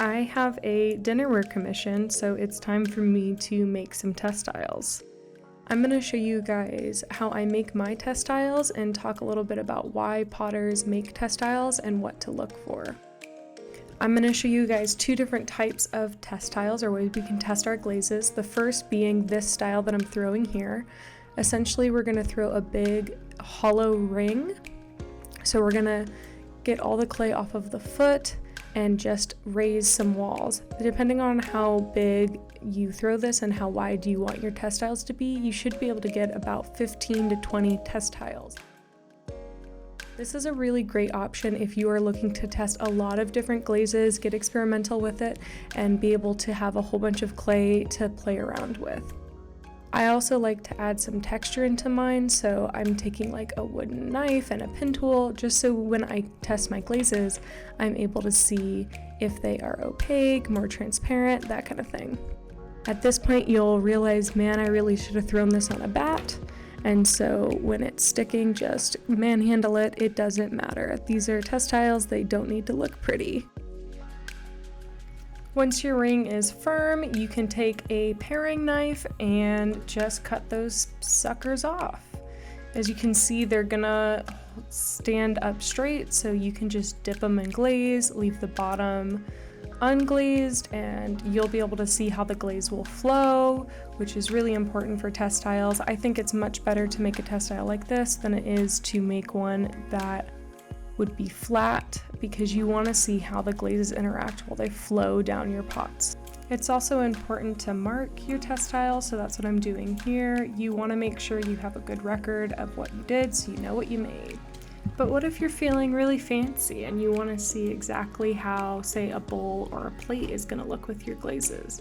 I have a dinnerware commission, so it's time for me to make some test tiles. I'm going to show you guys how I make my test tiles and talk a little bit about why potters make test tiles and what to look for. I'm going to show you guys two different types of test tiles or ways we can test our glazes. The first being this style that I'm throwing here. Essentially, we're going to throw a big hollow ring. So we're going to get all the clay off of the foot and just raise some walls. Depending on how big you throw this and how wide you want your test tiles to be, you should be able to get about 15 to 20 test tiles. This is a really great option if you are looking to test a lot of different glazes, get experimental with it, and be able to have a whole bunch of clay to play around with. I also like to add some texture into mine, so I'm taking like a wooden knife and a pin tool just so when I test my glazes, I'm able to see if they are opaque, more transparent, that kind of thing. At this point, you'll realize, man, I really should have thrown this on a bat. And so when it's sticking, just manhandle it. It doesn't matter. These are test tiles. They don't need to look pretty. Once your ring is firm, you can take a paring knife and just cut those suckers off. As you can see, they're gonna stand up straight, so you can just dip them in glaze, leave the bottom unglazed, and you'll be able to see how the glaze will flow, which is really important for test tiles. I think it's much better to make a test tile like this than it is to make one that would be flat, because you want to see how the glazes interact while they flow down your pots. It's also important to mark your test tile, so that's what I'm doing here. You want to make sure you have a good record of what you did so you know what you made. But what if you're feeling really fancy and you want to see exactly how, say, a bowl or a plate is going to look with your glazes?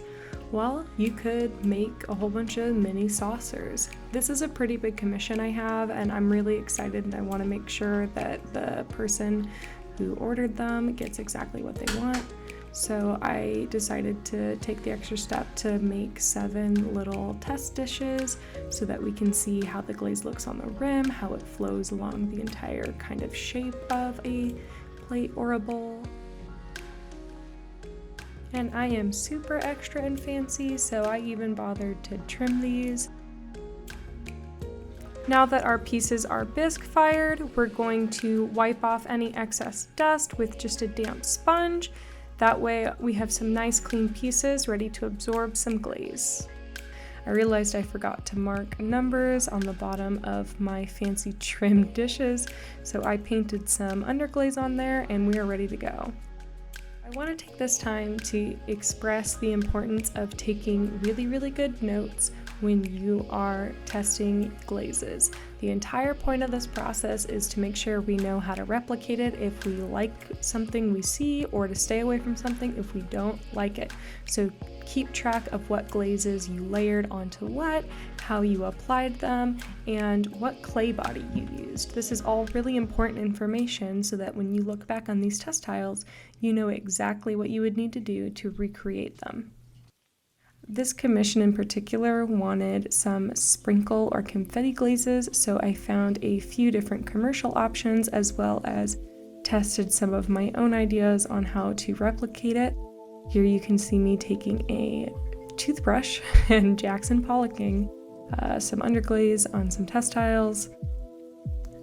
Well, you could make a whole bunch of mini saucers. This is a pretty big commission I have, and I'm really excited, and I want to make sure that the person who ordered them gets exactly what they want. So I decided to take the extra step to make 7 little test dishes so that we can see how the glaze looks on the rim, how it flows along the entire kind of shape of a plate or a bowl. And I am super extra and fancy, so I even bothered to trim these. Now that our pieces are bisque fired, we're going to wipe off any excess dust with just a damp sponge. That way we have some nice clean pieces ready to absorb some glaze. I realized I forgot to mark numbers on the bottom of my fancy trimmed dishes, so I painted some underglaze on there and we are ready to go. I want to take this time to express the importance of taking really good notes when you are testing glazes. The entire point of this process is to make sure we know how to replicate it if we like something we see, or to stay away from something if we don't like it. So keep track of what glazes you layered onto what, how you applied them, and what clay body you used. This is all really important information so that when you look back on these test tiles, you know exactly what you would need to do to recreate them. This commission in particular wanted some sprinkle or confetti glazes, so I found a few different commercial options as well as tested some of my own ideas on how to replicate it. Here you can see me taking a toothbrush and Jackson Pollocking some underglaze on some test tiles,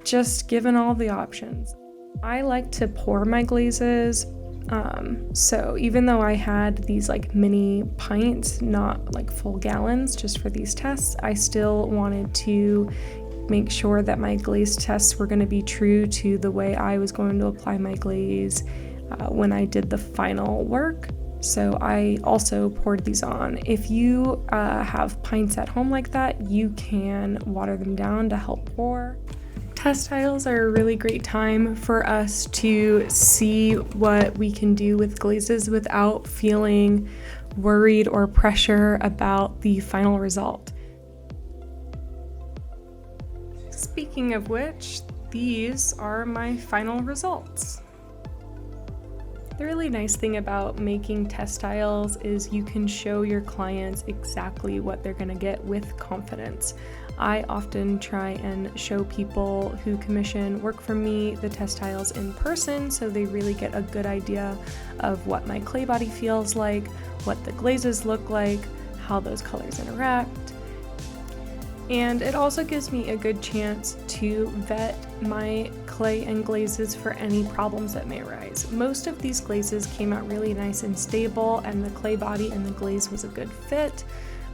just given all the options. I like to pour my glazes. So even though I had these like mini pints, not like full gallons just for these tests, I still wanted to make sure that my glaze tests were going to be true to the way I was going to apply my glaze when I did the final work. So I also poured these on. If you have pints at home like that, you can water them down to help pour. Test tiles are a really great time for us to see what we can do with glazes without feeling worried or pressure about the final result. Speaking of which, these are my final results. The really nice thing about making test tiles is you can show your clients exactly what they're going to get with confidence. I often try and show people who commission work from me the test tiles in person so they really get a good idea of what my clay body feels like, what the glazes look like, how those colors interact. And it also gives me a good chance to vet my clay and glazes for any problems that may arise. Most of these glazes came out really nice and stable, and the clay body and the glaze was a good fit.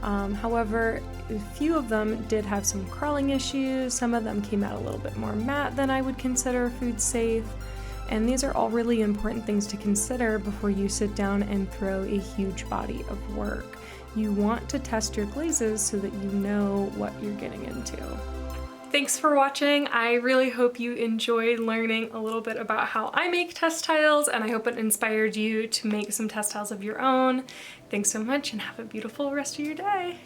However, a few of them did have some curling issues. Some of them came out a little bit more matte than I would consider food safe. And these are all really important things to consider before you sit down and throw a huge body of work. You want to test your glazes so that you know what you're getting into. Thanks for watching. I really hope you enjoyed learning a little bit about how I make test tiles, and I hope it inspired you to make some test tiles of your own. Thanks so much and have a beautiful rest of your day.